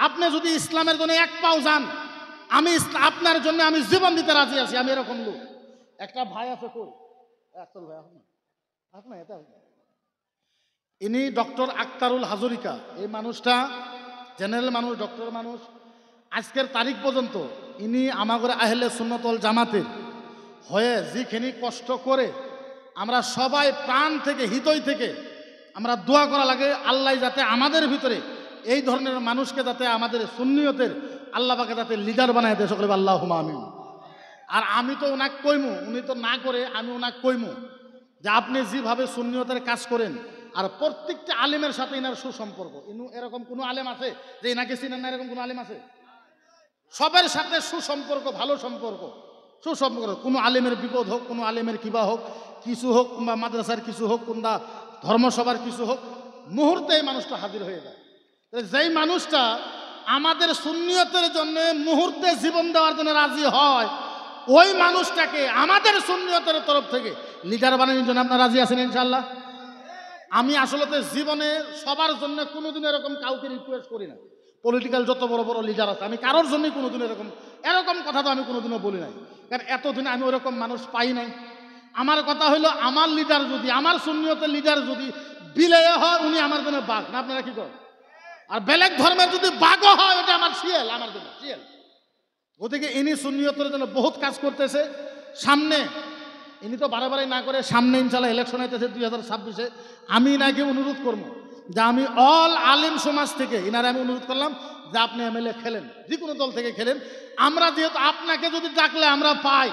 আপনি যদি ইসলামের জন্য এক পাও যান, আমি আপনার জন্য আমি জীবন দিতে রাজি আছি। আমি এরকম লোক। একটা ভাই আছে, কই আক্তারুল ভাই, আপনার এটা ইনি ডক্টর আক্তারুল হাজরিকা। এই মানুষটা জেনারেল মানুষ, ডক্টর মানুষ। আজকের তারিখ পর্যন্ত ইনি আমাদের আহলে সুন্নাত ওয়াল জামাতের হয়ে যেখানে কষ্ট করে আমরা সবাই প্রাণ থেকে হৃদয় থেকে আমরা দোয়া করা লাগে, আল্লাহ যাতে আমাদের ভিতরে এই ধরনের মানুষকে যাতে আমাদের সুন্নিয়তের আল্লাহ পাকে যাতে লিডার বানায় দেয়, সকলে আল্লাহুম্মা আমিন। আর আমি তো ওনাকে কইমু, উনি তো না করে আমি ওনাকে কইমু যে আপনি যেভাবে সুন্নিয়তের কাজ করেন, আর প্রত্যেকটা আলেমের সাথে এনার সুসম্পর্ক। এরকম কোনো আলেম আছে যে এনাকে চিনেন না? এরকম কোনো আলেম আছে? সবার সাথে সুসম্পর্ক, ভালো সম্পর্ক, সুসম্পর্ক। কোনো আলেমের বিপদ হোক, কোনো আলেমের কিবা হোক, কিছু হোক, কিংবা মাদ্রাসার কিছু হোক, কিংবা ধর্মসভার কিছু হোক, মুহূর্তে এই মানুষটা হাজির হয়ে যায়। যেই মানুষটা আমাদের সুন্নিয়তের জন্য মুহূর্তে জীবন দেওয়ার জন্য রাজি হয়, ওই মানুষটাকে আমাদের সুন্নিয়তের তরফ থেকে লিডার বানানোর জন্য আপনারা রাজি আছেন ইনশাল্লাহ? আমি আসলে জীবনে সবার জন্য কোনোদিন এরকম কাউকে রিকোয়েস্ট করি না। পলিটিক্যাল যত বড় বড় লিডার আছে, আমি কারোর জন্যই কোনোদিন এরকম কথা তো আমি কোনোদিনও বলি নাই, কারণ এতদিন আমি ওরকম মানুষ পাই নাই। আমার কথা হইলো, আমার লিডার যদি, আমার সুন্নিয়তের লিডার যদি বিলেয় হয়, উনি আমার জন্য বাঘ না। আপনারা কি করেন? আর বেলেগ ধর্মের যদি বাঘও হয়, ওটা আমার শিয়াল, আমার জন্য শিয়াল। ওদিকে ইনি সুন্নিয়তের জন্য বহুত কাজ করতেছে। সামনে ইনি তো বারে না করে, সামনে ইনশাল্লাহ ইলেকশন হইতেছে 2026-এ। আমি নাকি অনুরোধ করবো যে আমি অল আলিম সমাজ থেকে ইনারে আমি অনুরোধ করলাম যে আপনি এমএলএ খেলেন, যে কোনো দল থেকে খেলেন। আমরা যেহেতু আপনাকে যদি ডাকলে আমরা পাই,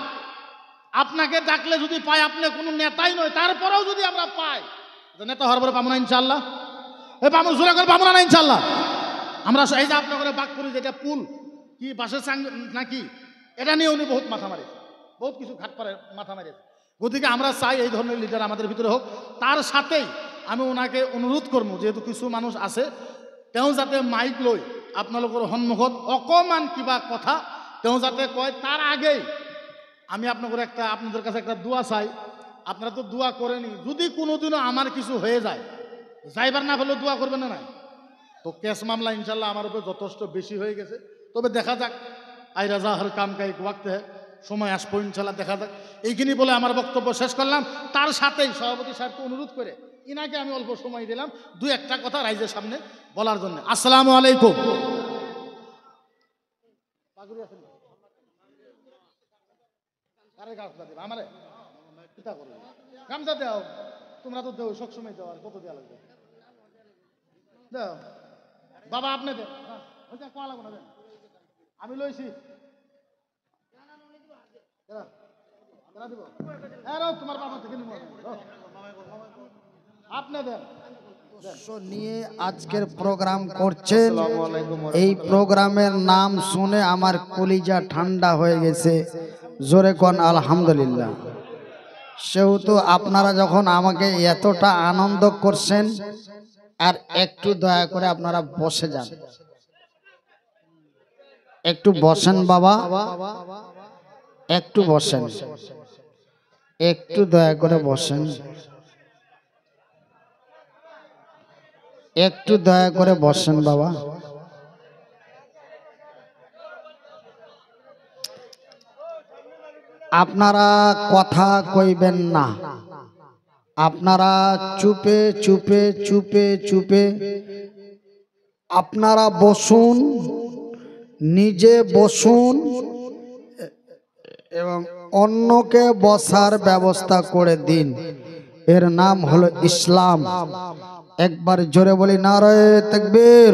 আপনাকে ডাকলে যদি পাই, আপনি কোনো নেতাই নয়, তারপরেও যদি আমরা পাই, নেতা হওয়ার পরে পাবো না ইনশাল্লাহ? এই পাবো, জোরে করে পাবো না ইনশাল্লাহ? আমরা এই যে আপনার করে বাঘপুরি যেটা পুল কি বাসের সাং নাকি, এটা নিয়ে উনি বহুত মাথা মারে, বহুত কিছু ঘাট পারে মাথা মারেছে। গতিকে আমরা চাই এই ধরনের লিডার আমাদের ভিতরে হোক। তার সাথেই আমি ওনাকে অনুরোধ করবো, যেহেতু কিছু মানুষ আছে, তেও যাতে মাইক লই আপনাদের সন্মুখত অকমান কিবা কথা তেও যাতে কয়, তার আগেই আমি আপনাদের কাছে একটা দোয়া চাই। আপনারা তো দোয়া করেনি, যদি কোনোদিনও আমার কিছু হয়ে যায়, যাইবার না হলেও দোয়া করবেন না? তো কেস মামলা ইনশাল্লাহ আমার উপর যথেষ্ট বেশি হয়ে গেছে। তবে দেখা যাক, আই রাজা হর কাম কাই ওয়াক্তে সময় আসবো ইনশাল্লাহ, দেখা যাক। এইখানি বলে আমার বক্তব্য শেষ করলাম। তার সাথেই সভাপতি সাহেবকে অনুরোধ করে ইনাকে আমি অল্প সময় দিলাম দু একটা কথা রাইজের সামনে বলার জন্য। আসসালামু আলাইকুম। গামছা দেও, তোমরা তো দেও সবসময়, দেও। আর কত দেওয়া লাগবে? দেও বাবা, আপনি দেন, কোয়া লাগবো না, দেন, আমি লইছি। তোমার বাবা থেকে আপনি দেন। নিয়ে আজকের প্রোগ্রাম করছেন, এই প্রোগ্রামের নাম শুনে আমার কলিজা ঠান্ডা হয়ে গেছে। জোরে কোন আলহামদুলিল্লাহ। সেহেতু আপনারা যখন আমাকে এতটা আনন্দ করছেন, আর একটু দয়া করে আপনারা বসে যান, একটু বসেন বাবা, একটু বসেন, একটু দয়া করে বসেন, একটু দয়া করে বসেন বাবা। আপনারা কথা কইবেন না, আপনারা চুপে চুপে চুপে চুপে আপনারা বসুন, নিজে বসুন এবং অন্যকে বসার ব্যবস্থা করে দিন। এর নাম হলো ইসলাম। একবার জোরে বলি নারায়ে তাকবীর।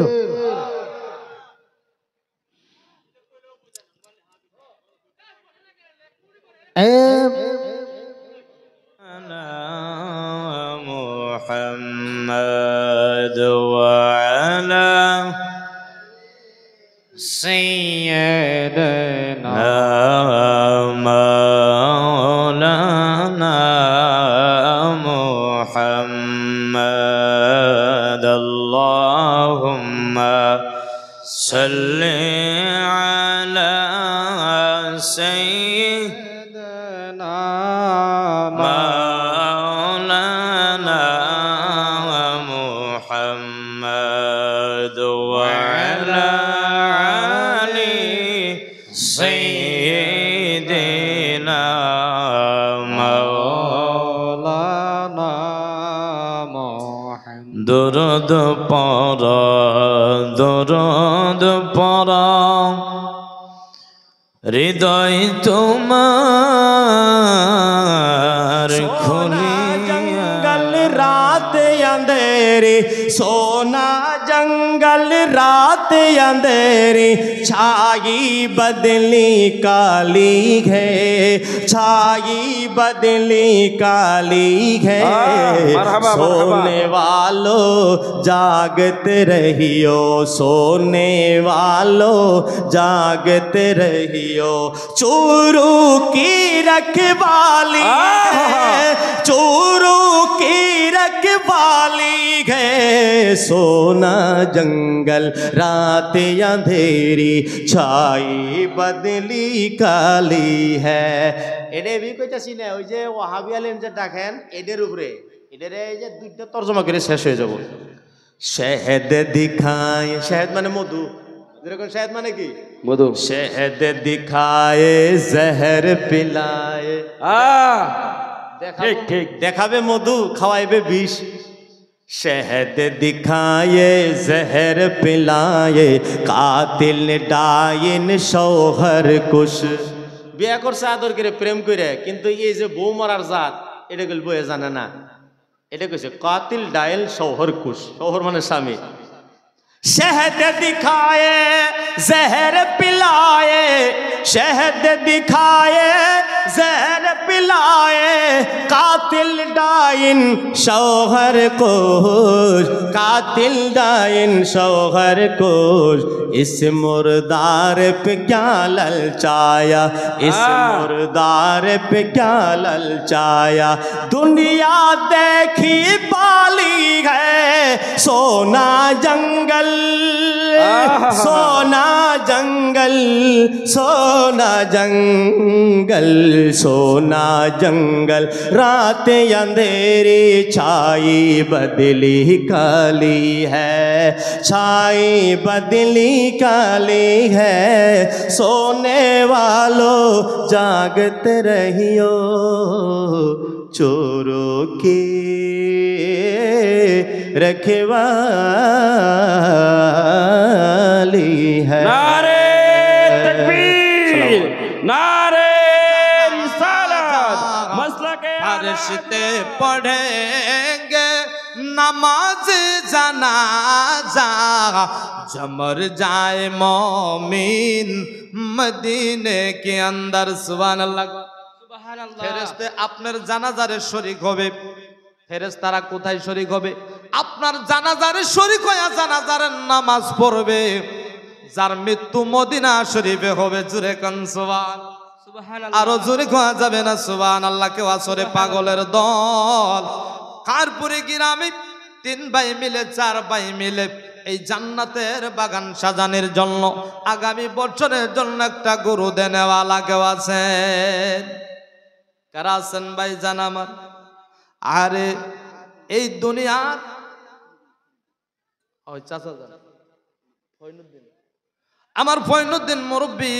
মুহাম্মদ ওয়া আলা সাইয়্যিদিনা মাওলানা মুহাম্মদ। আল্লাহুম্মা সাল্লি আলা সাইয়্যিদিনা মাওলানা মুহাম্মদ ওয়া আলা পড় দরদ পড় হৃদয় তোমার খুলিয়া जंगल रात अंधेरी सोना जंगल रात अंधेरी छाई बदली काली है छाई बदली काली है सोने वालों जागते रहियो सोने वालों जागते रहियो चोरू की रखवाली है चोरू की रखवाली है सोना जंगल रात अंधेरी छाई बदली काली है এডে বি কইতাছি না ওই যে ওয়াহাবি আলেম যে দেখেন এদের উপরে এদের এই যে দুইটা তরজমা করে শেষ হয়ে যাব শহদ দিখায় শহদ মানে মধু যেরকম শহদ মানে কি মধু শহদ দিখায়ে জহর পিলায়ে দেখাবে মধু খাওয়াইবে বিষ शहद दिखाए जहर पिलाए कातिल डाइन शौहर कुश বিয়া করছে আদর করে প্রেম করে কিন্তু এই যে বউ মারার জাত এটা গেল বয়ে জানে না এটা কইছে কাতিল ডাইল শৌহর কুশ শৌহর মানে স্বামী शहद दिखाए जहर पिलाए शहद दिखाए जहर पिलाए कातिल डाइन शौहर कोश कातिल डाइन शौहर कोश इस मुर्दार पे क्या ललचाया इस मुर्दार पे क्या ललचाया दुनिया देखी बाली है सोना जंगल सोना जंगल सोना जंगल सोना जंगल रात अंधेरी छाई बदली काली है छाई बदली काली है सोने वालों जागते रहियो चोरों की रखवाली है नारे तकबीर नारे रिसालत मसला के फरिश्ते पढ़ेंगे नमाज जनाजा जमर जाए मोमिन मदीने के अंदर सुभान अल्लाह ফেরেশতে আপনার জানাজারে শরীক হবে ফেরেশতারা কোথায় শরীক হবে আপনার জানাজারে শরীক হয়ে জানাজারের নামাজ পড়বে যার মৃত্যু মদিনা শরীফে হবে জোরে কান সুবহানাল্লাহ আরো জোরে কোয়া যাবে না সুবহানাল্লাহ কেউ আসরে পাগলের দল কারপুরে গ্রামে 3 ভাই মিলে 4 ভাই মিলে এই জান্নাতের বাগান সাজানোর জন্য আগামী বছরের জন্য একটা গরু দেনেওয়ালা কেউ আছেন কারা আছেন ভাই জান আমার আরে এই দুনিয়ার ওই চাচা জান ফয়নুদ্দিন আমার ফয়নুদ্দিন মুরব্বি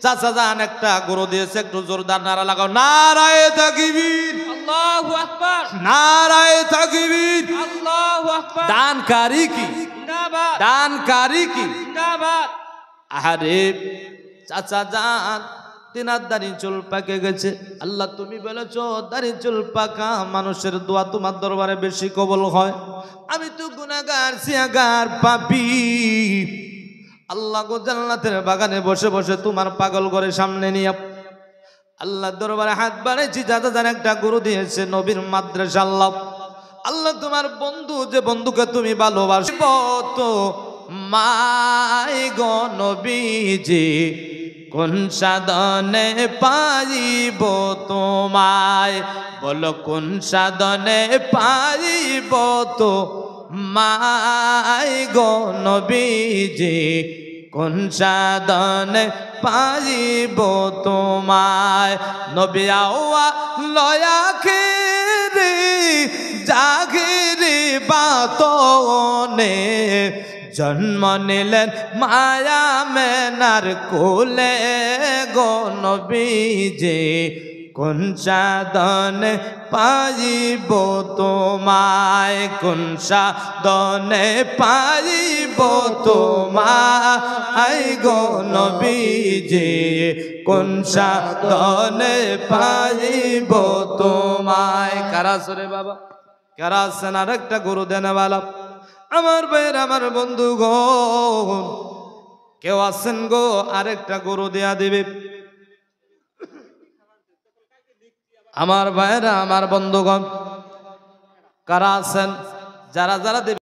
চাচা জান একটা গরু দিয়েছে একটু জোরদার নারা লাগাও নারায়ে তাকবীর আল্লাহু আকবার নারায়ে তাকবীর আল্লাহু আকবার দানকারী কি জিন্দাবাদ দানকারী কি জিন্দাবাদ আরে চাচা জান তিনার দাড়ি চুল পাকে গেছে আল্লাহ তুমি বলেছো দাড়ি চুল পাকা মানুষের দোয়া তোমার দরবারে বেশি কবুল হয় আমি তো গুনাহগার সিয়াগার পাপী আল্লাহ গো জান্নাতের বাগানে বসে বসে তোমার পাগল করে সামনে নিয়ে আল্লাহ দরবারে হাত বাড়াইছি দাদা জান একটা গরু দিয়েছে নবীর মাদ্রাসা আল্লাহ আল্লাহ তোমার বন্ধু যে বন্ধুকে তুমি ভালোবাসো তো মাই গো নবীজি কোন সাধনে পাইব তোমায় বলো কোন সাধনে পাইব তো মাই গো নবীজি কোন সাধনে পাইব তোমায় নবী আওয়া লয়া খেরে জাগিরে বাতনে জন্ম নিলেন মায়া মেনার কোলে গো নবীজি কোন সাধনে পাইব তোমায়, কোন সাধনে পাইব তোমায় গো নবীজি, কোন সাধনে পাইব তোমায়। কারা সরে বাবা, কারা আছেন আর একটা গরু দেন বালা? আমার ভাইয়ের, আমার বন্ধু গো, কেউ আছেন গো আরেকটা গরু দেয়া দিবে? আমার ভাইয়েরা, আমার বন্ধুগণ, কারা আছেন? যারা যারা দেবে